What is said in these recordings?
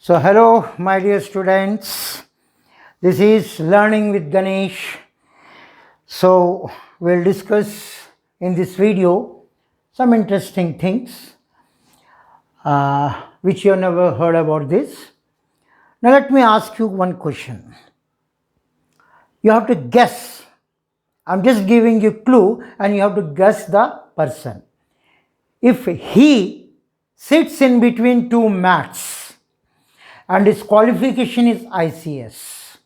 So, hello, my dear students. This is Learning with Ganesh. So, we'll discuss in this video some interesting things which you have never heard about this. Now, let me ask you one question. You have to guess. I'm just giving you a clue and you have to guess the person. If he sits in between two mats and his qualification is ICS.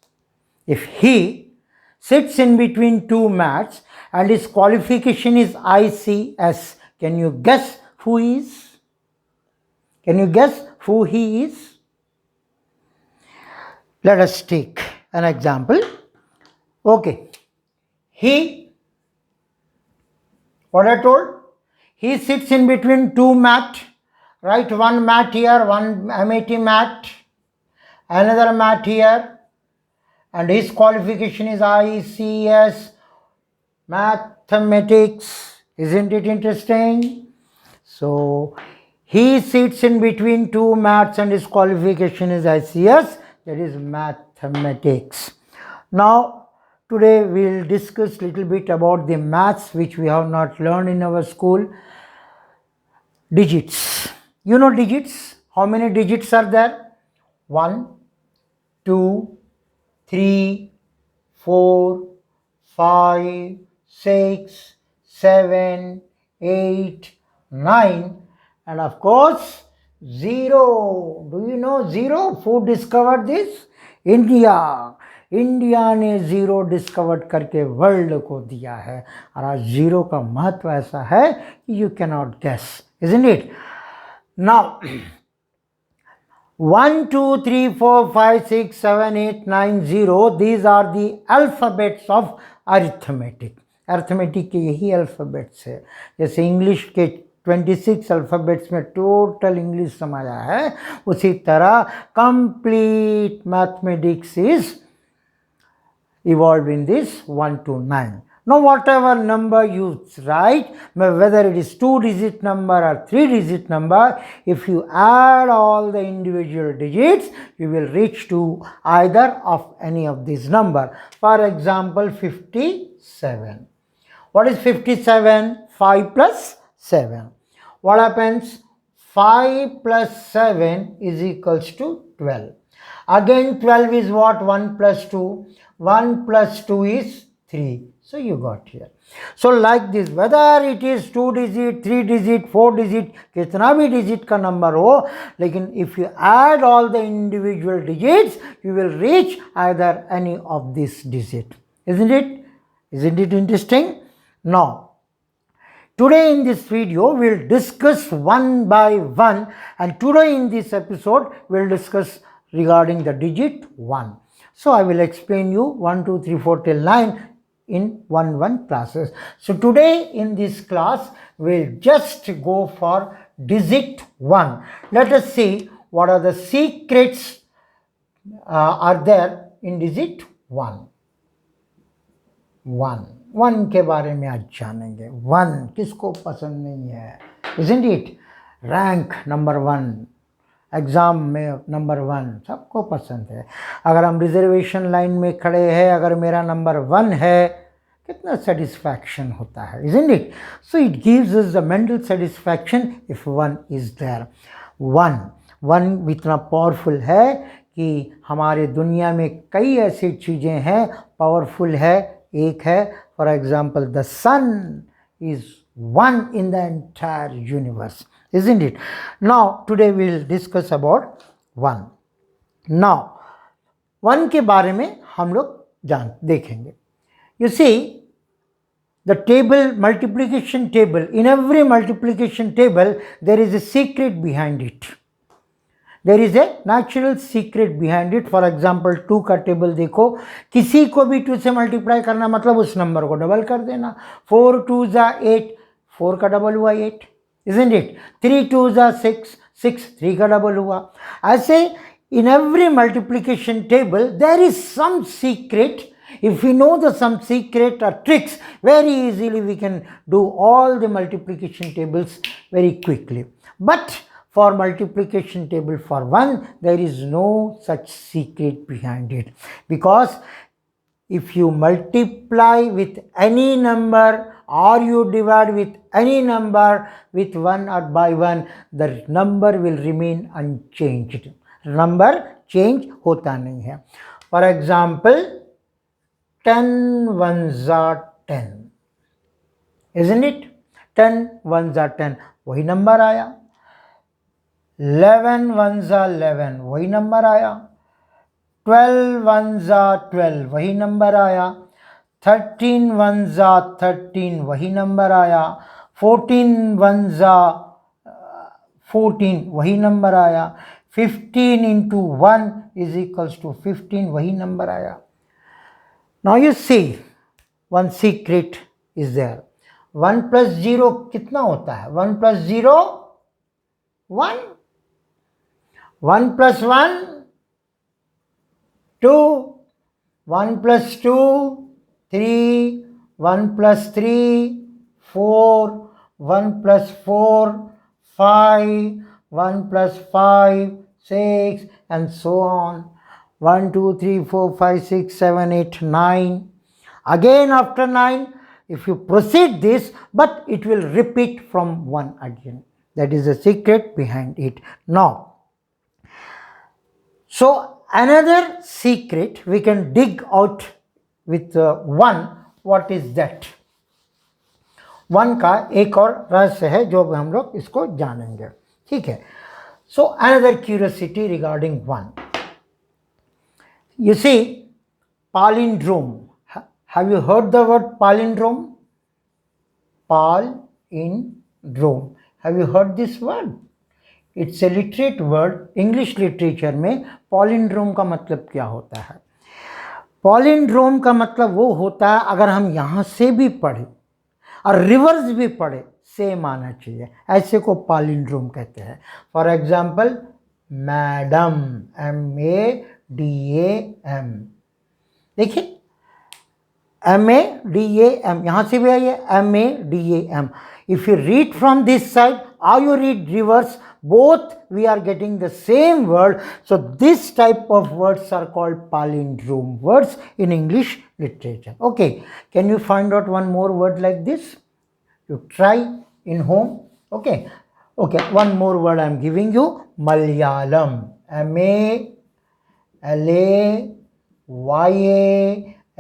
If he sits in between two mats and his qualification is ICS, can you guess who he is? Can you guess who he is? Let us take an example. Okay. What I told? He sits in between two mat, right? One mat here, one MAT mat, another mat here, and his qualification is ICS, mathematics. Isn't it interesting? So, he sits in between two mats and his qualification is ICS, that is mathematics. Now, today we will discuss little bit about the maths which we have not learned in our school. Digits. You know digits? How many digits are there? 1, 2, 3, 4, 5, 6, 7, 8, 9, and of course 0. Do you know 0? Who discovered this? India. India ने zero discover करके world को दिया है और आज zero का महत्व ऐसा है कि you can not gas, isn't it? Now 1, 2, 3, 4, 5, 6, 7, 8, 9, 0, these are the alphabets of arithmetic. Arithmetic के यही अल्फ़ाबेट्स है. जैसे इंग्लिश के 26 अल्फ़ाबेट्स में टोटल इंग्लिश समाया है, उसी तरह complete mathematics is evolved in this 1 to 9. Now whatever number you write, whether it is 2-digit number or 3-digit number, if you add all the individual digits, you will reach to either of any of these number. For example, 57. What is 57? 5 plus 7. What happens? 5 plus 7 is equals to 12. Again 12 is what? 1 plus 2. 1 plus 2 is 3. So you got here. So like this, whether it is 2 digit, 3 digit, 4 digit, कितना भी digit का number हो, लेकिन if you add all the individual digits, you will reach either any of this digit. Isn't it? Isn't it interesting? Now, today in this video, we'll discuss one by one, and today in this episode, we'll discuss regarding the digit 1. So, I will explain you 1, 2, 3, 4 till 9 in one classes. So, today in this class, we'll just go for digit 1. Let us see what are the secrets are there in digit 1. 1 के बारे में आज जानेंगे. 1 किसको पसंद नहीं है? Isn't it? Rank number 1. Exam में नंबर 1 सबको पसंद है. अगर हम रिजर्वेशन लाइन में खड़े हैं, अगर मेरा नंबर 1 है, कितना सेटिस्फैक्शन होता है, isn't it? So it gives us the mental satisfaction if 1 is there. 1 इतना पावरफुल है कि हमारे दुनिया में कई ऐसी चीज़ें हैं पावरफुल है. एक है, for example the sum is 1 in the entire universe. Isn't it? Now, today we will discuss about 1. Now, 1 के बारे में हम लोग देखेंगे. You see, the table, multiplication table, in every multiplication table, there is a secret behind it. There is a natural secret behind it. For example, 2 का table देखो, किसी को भी 2 से मल्टीप्लाई करना मतलब उस नंबर को डबल कर देना. 4 2 जा 8, 4 का डबल हुआ 8. Isn't it? 3 2 जा 6, 6 3 का डबल हुआ. ऐसे in every multiplication table there is some secret. If we know some secret or tricks, very easily we can do all the multiplication tables very quickly. But for multiplication table for 1, there is no such secret behind it, because if you multiply with any number or you divide with any number with 1 or by 1, the number will remain unchanged. Number change hota nahi hai. For example, 10 ones are 10, isn't it? 10 ones are 10, वही number आया. 11 ones are 11, वही number आया. 12 ones are 12, वही number आया. 13 ones are 13, वही number आया. 14 ones are 14, वही number आया. 15 into 1 is equals to 15, वही नंबर आया. Now you see, one secret is there. 1 plus 0 कितना होता है? 1 plus 0 1. 1 plus 1 2. 1 plus 2 3. 1 plus 3 4. 1 plus 4 5. 1 plus 5 6, and so on. 1 2 3 4 5 6 7 8 9. Again after 9, if you proceed this, but it will repeat from 1 again. That is the secret behind it. Now, so another secret we can dig out with 1. What is that? 1 का एक और रहस्य है जो हम लोग इसको जानेंगे. ठीक है. So another curiosity regarding 1. You see, palindrome. Have you heard the word palindrome? Palindrome. Have you heard this word? It's a literate word. English literature में palindrome का मतलब क्या होता है? Palindrome का मतलब वो होता है, अगर हम यहाँ से भी पढ़े और रिवर्स भी पढ़े, सेम आना चाहिए. ऐसे को palindrome कहते हैं. For example, madam, MADAM. देखिए, MADAM, यहाँ से भी आइए, MADAM. If you read from this side or you read reverse, both we are getting the same word. So this type of words are called palindrome words in English literature. Okay, can you find out one more word like this? You try in home. Okay, one more word I am giving you, Malayalam.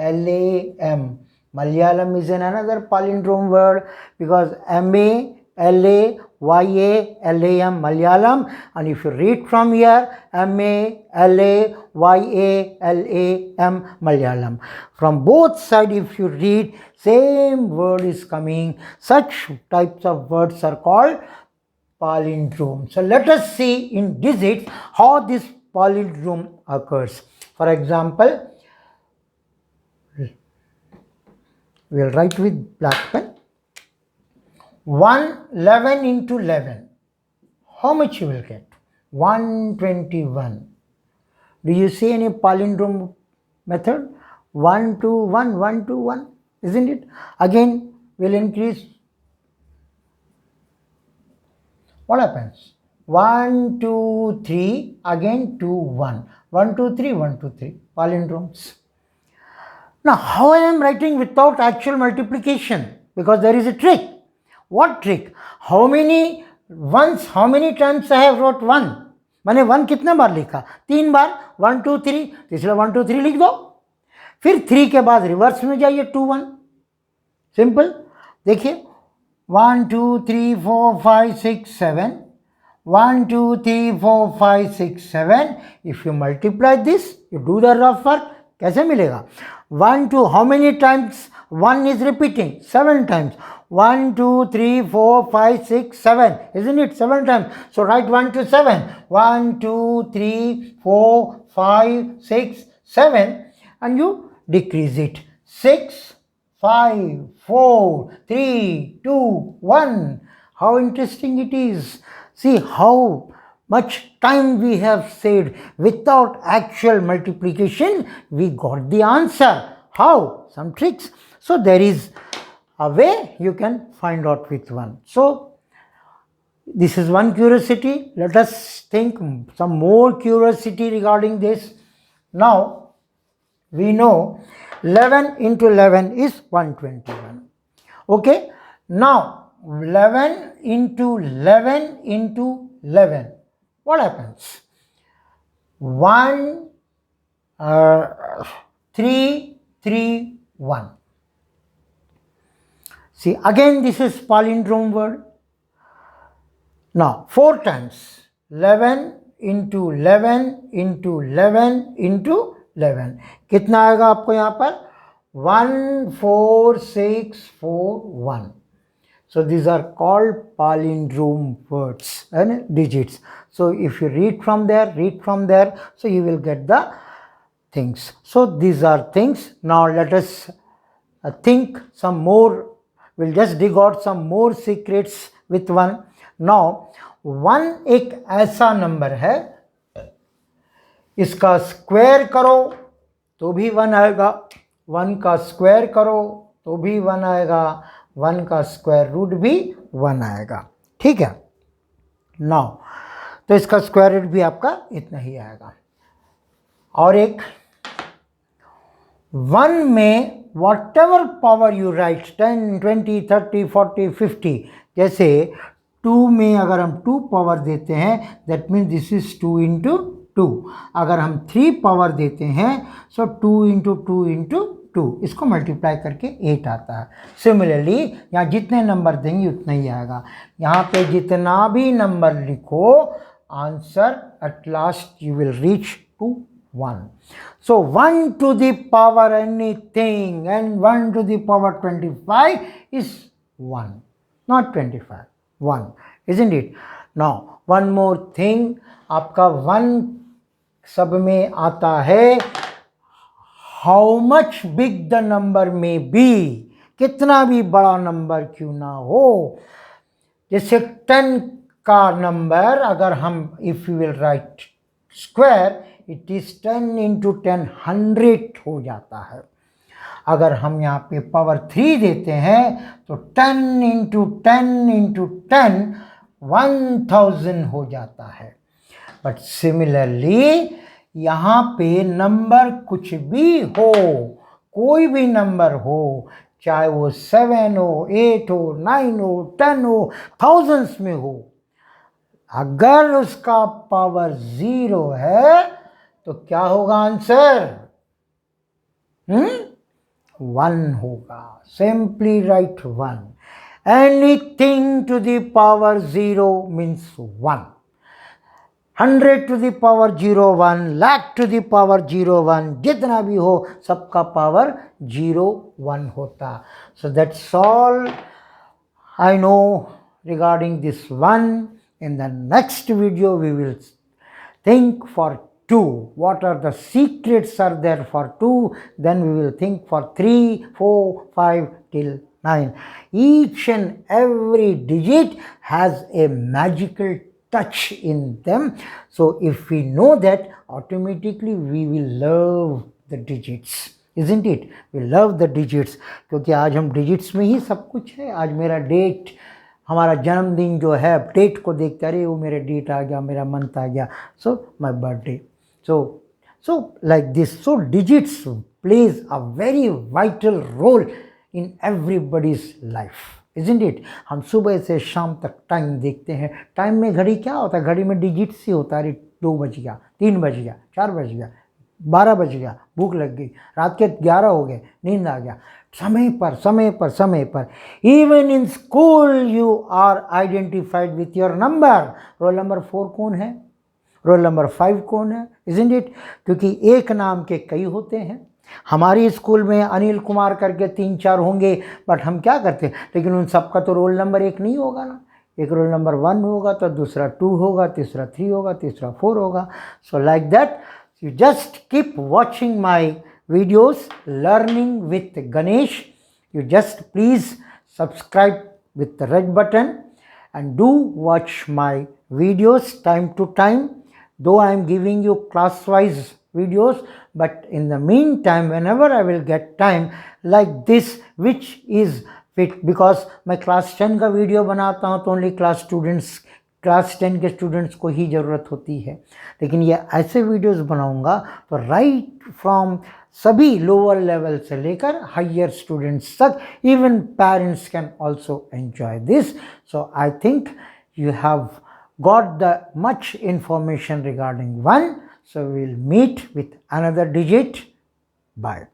MALAYALAM. Malayalam is another palindrome word, because MALAYALAM, Malayalam, and if you read from here, MALAYALAM, Malayalam. From both sides, if you read, same word is coming. Such types of words are called palindrome. So let us see in digits how this palindrome occurs. For example, we will write with black pen. 11 into 11. How much you will get? 121. Do you see any palindrome method? 1 to 1, 1 to 1, isn't it? Again, will increase. What happens? 1 2 3, again 2 1. 1 2 3, 1 2 3. Palindromes. Now, how I am writing without actual multiplication? Because there is a trick. What trick? How many times I have wrote 1? मैंने 1 कितने बार लिखा? 3 बार. 1 2 3, तीसरा 1 2 3 लिख दो. फिर 3 के बाद reverse में जाइए, 2 1. सिंपल. देखिए, 1 2 3 4 5 6 7. 1 2 3 4 5 6 7. If you multiply this, you do the rough work. कैसे मिलेगा? 1 2, how many times 1 is repeating? 7 times. 1 2 3 4 5 6 7, isn't it? 7 times. So write 1 to 7. 1 2 3 4 5 6 7, and you decrease it. 6 5 4 3 2 1. How interesting it is. See how much time we have saved. Without actual multiplication, we got the answer. How? Some tricks. So there is a way you can find out with 1. So this is one curiosity. Let us think some more curiosity regarding this. Now we know 11 into 11 is 121. Okay, now 11 into 11 into 11, what happens? 1 3 3 1. See, again this is palindrome word. Now 4 times 11 into 11 into 11 into 11, कितना आएगा आपको यहाँ पर? 1 4 6 4 1. So these are called palindrome words and digits. So if you read from there, so you will get the things. So these are things. Now let us think some more. We'll just dig out some more secrets with one. Now 1 एक ऐसा number है, इसका square करो तो भी 1 आएगा, 1 का square करो तो भी 1 आएगा, 1 का स्क्वायर रूट भी 1 आएगा. ठीक है. नाउ तो इसका स्क्वायर रूट भी आपका इतना ही आएगा. और एक 1 में whatever power you write, 10 20 30 40 50, जैसे 2 में अगर हम 2 पावर देते हैं, that means this is 2 into 2. अगर हम 3 पावर देते हैं, सो 2 इंटू 2 इंटू 2, इसको मल्टीप्लाई करके 8 आता है. सिमिलरली यहाँ जितने नंबर देंगे उतना ही आएगा. यहाँ पे जितना भी नंबर लिखो, answer at last you will reach to 1. So 1 to the power anything and 1 to the power 25 is 1, not 25, 1, isn't it? Now one more thing, आपका 1 सब में आता है how much big the number may be, कितना भी बड़ा number क्यों ना हो. जैसे 10 का नंबर अगर हम if you will write square, it is 10 into 10 100 हो जाता है. अगर हम यहाँ पे पावर 3 देते हैं तो 10 इंटू 10 इंटू 10 1000 हो जाता है. बट सिमिलरली यहाँ पे नंबर कुछ भी हो, कोई भी नंबर हो, चाहे वो 7 हो 8 हो 9 हो 10 हो थाउजेंड्स में हो, अगर उसका पावर 0 है तो क्या होगा आंसर? 1 होगा. Simply write 1. Anything to the power 0 means 1. 100 to the power 0 1, lakh to the power 0 1, जितना भी हो सबका पावर 0 1 होता. So that's all I know regarding this one. In the next video we will think for 2, what are the secrets are there for 2, then we will think for 3 4 5 till 9. Each and every digit has a magical touch in them. So if we know that, automatically we will love the digits, isn't it? We love the digits क्योंकि आज हम digits में ही सब कुछ है. आज मेरा date, हमारा जन्मदिन जो है, डेट को देखते अरे वो मेरा डेट आ गया, मेरा मंथ आ गया, so my birthday. So like this. So digits plays a very vital role in everybody's life, isn't it? हम सुबह से शाम तक टाइम देखते हैं. टाइम में घड़ी क्या होता है? घड़ी में डिजिट्स ही होता है. अरे 2 बज गया, 3 बज गया, 4 बज गया, 12 बज गया, भूख लग गई, रात के 11 हो गए, नींद आ गया. समय पर समय पर समय पर. Even in school you are identified with your number. Roll number 4 कौन है? रोल नंबर 5 कौन है? Isn't it? क्योंकि एक नाम के कई होते हैं. हमारी स्कूल में अनिल कुमार करके 3-4 होंगे, बट हम क्या करते हैं, लेकिन उन सबका तो रोल नंबर 1 नहीं होगा ना. एक रोल नंबर 1 होगा तो दूसरा 2 होगा, तीसरा 3 होगा, तीसरा 4 होगा. So like that you just keep watching my videos learning with Ganesh. You just please subscribe with the red button and do watch my videos time to time, though I am giving you class wise videos, but in the meantime whenever I will get time like this, which is fit, because मैं class 10 का video बनाता हूँ तो only class students class 10 के students को ही ज़रूरत होती है, लेकिन ये ऐसे वीडियोस बनाऊंगा तो राइट फ्रॉम सभी लोअर लेवल से लेकर हायर स्टूडेंट्स तक, even parents can also enjoy this. So I think you have got the much information regarding 1. So we will meet with another digit. Bye.